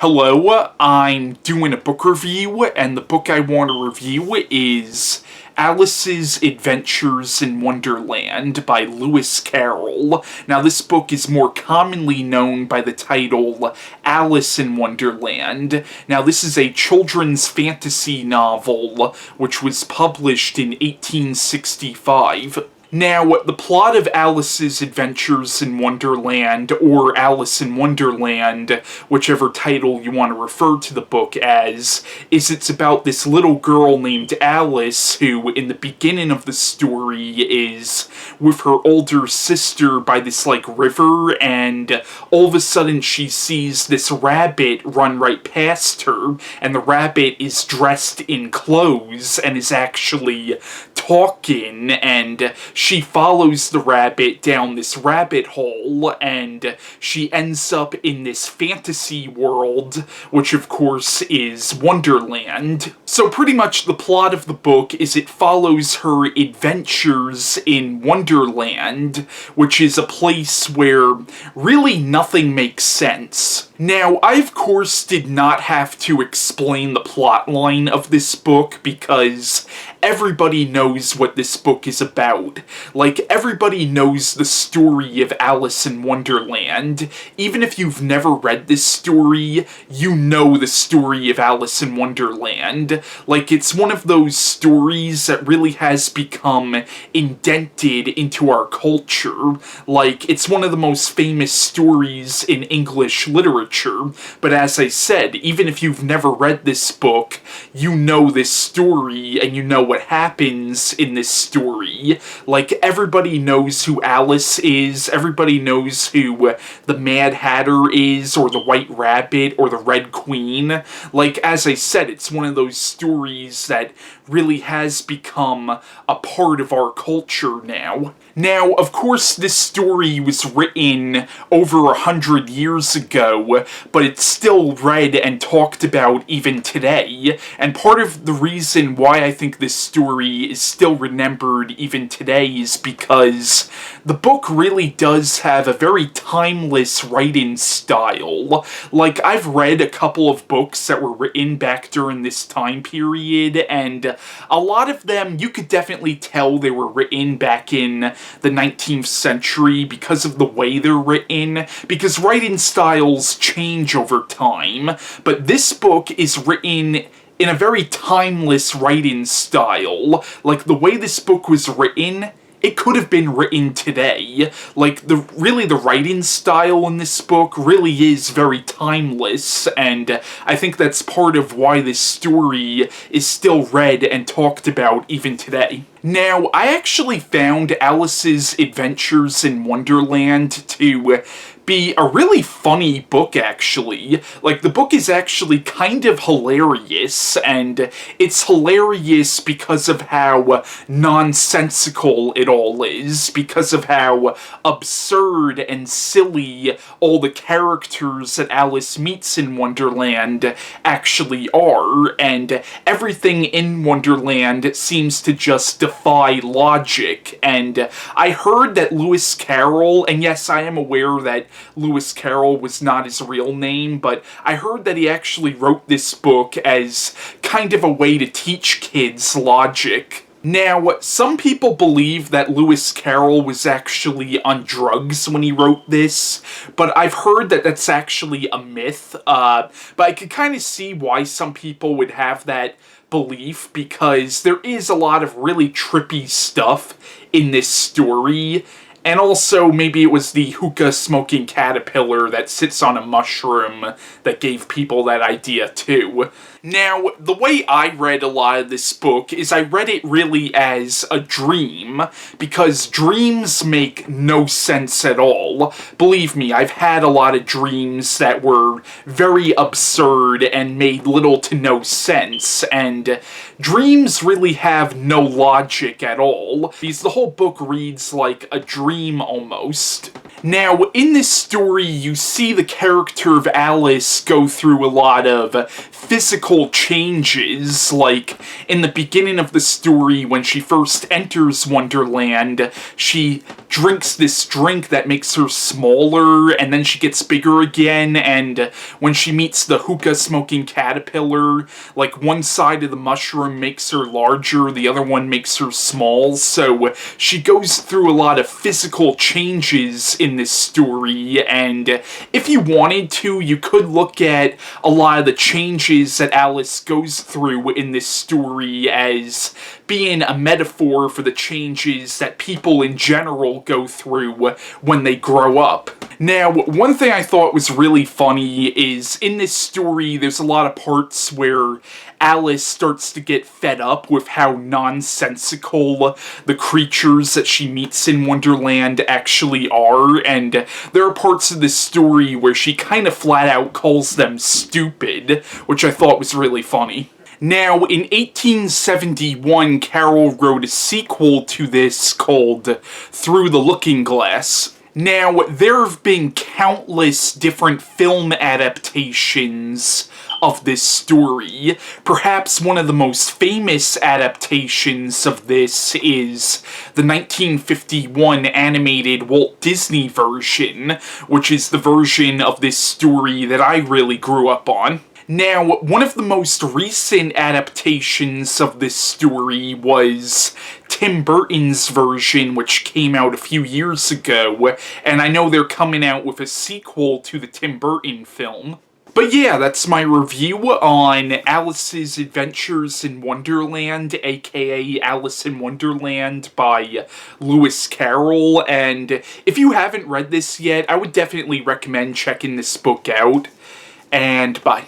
Hello, I'm doing a book review, and the book I want to review is Alice's Adventures in Wonderland by Lewis Carroll. Now, this book is more commonly known by the title Alice in Wonderland. Now, this is a children's fantasy novel which was published in 1865. Now, the plot of Alice's Adventures in Wonderland, or Alice in Wonderland, whichever title you want to refer to the book as, is it's about this little girl named Alice who, in the beginning of the story, is with her older sister by this, river, and all of a sudden she sees this rabbit run right past her, and the rabbit is dressed in clothes and is actually talking, and she follows the rabbit down this rabbit hole, and she ends up in this fantasy world, which of course is Wonderland. So pretty much the plot of the book is it follows her adventures in Wonderland, which is a place where really nothing makes sense. Now, I of course did not have to explain the plot line of this book because everybody knows what this book is about. Everybody knows the story of Alice in Wonderland. Even if you've never read this story, you know the story of Alice in Wonderland. It's one of those stories that really has become indented into our culture. It's one of the most famous stories in English literature. But as I said, even if you've never read this book, you know this story and you know what happens in this story. Everybody knows who Alice is, everybody knows who the Mad Hatter is, or the White Rabbit, or the Red Queen. As I said, it's one of those stories that really has become a part of our culture now. Now, of course, this story was written over 100 years ago, but it's still read and talked about even today, and part of the reason why I think this story is still remembered even today is because the book really does have a very timeless writing style. I've read a couple of books that were written back during this time period, and a lot of them, you could definitely tell they were written back in the 19th century because of the way they're written, because writing styles change over time, but this book is written in a very timeless writing style. The way this book was written, it could have been written today. The writing style in this book really is very timeless, and I think that's part of why this story is still read and talked about even today. Now, I actually found Alice's Adventures in Wonderland to be a really funny book, actually. The book is actually kind of hilarious, and it's hilarious because of how nonsensical it all is, because of how absurd and silly all the characters that Alice meets in Wonderland actually are, and everything in Wonderland seems to just defy logic. And I heard that Lewis Carroll, and yes, I am aware that Lewis Carroll was not his real name, but I heard that he actually wrote this book as kind of a way to teach kids logic. Now, some people believe that Lewis Carroll was actually on drugs when he wrote this, but I've heard that that's actually a myth, but I could kind of see why some people would have that belief, because there is a lot of really trippy stuff in this story. And also, maybe it was the hookah-smoking caterpillar that sits on a mushroom that gave people that idea, too. Now, the way I read a lot of this book is I read it really as a dream, because dreams make no sense at all. Believe me, I've had a lot of dreams that were very absurd and made little to no sense, and dreams really have no logic at all, because the whole book reads like a dream dream almost. Now, in this story, you see the character of Alice go through a lot of physical changes, like in the beginning of the story when she first enters Wonderland, she drinks this drink that makes her smaller, and then she gets bigger again, and when she meets the hookah-smoking caterpillar, like one side of the mushroom makes her larger, the other one makes her small, so she goes through a lot of physical changes in this story, and if you wanted to, you could look at a lot of the changes that Alice goes through in this story as being a metaphor for the changes that people in general go through when they grow up. Now, one thing I thought was really funny is in this story, there's a lot of parts where Alice starts to get fed up with how nonsensical the creatures that she meets in Wonderland actually are, and there are parts of this story where she kind of flat out calls them stupid, which I thought was really funny. Now, in 1871, Carroll wrote a sequel to this called Through the Looking Glass. Now, there have been countless different film adaptations of this story. Perhaps one of the most famous adaptations of this is the 1951 animated Walt Disney version, which is the version of this story that I really grew up on. Now, one of the most recent adaptations of this story was Tim Burton's version, which came out a few years ago, and I know they're coming out with a sequel to the Tim Burton film. But yeah, that's my review on Alice's Adventures in Wonderland, a.k.a. Alice in Wonderland by Lewis Carroll, and if you haven't read this yet, I would definitely recommend checking this book out, and bye.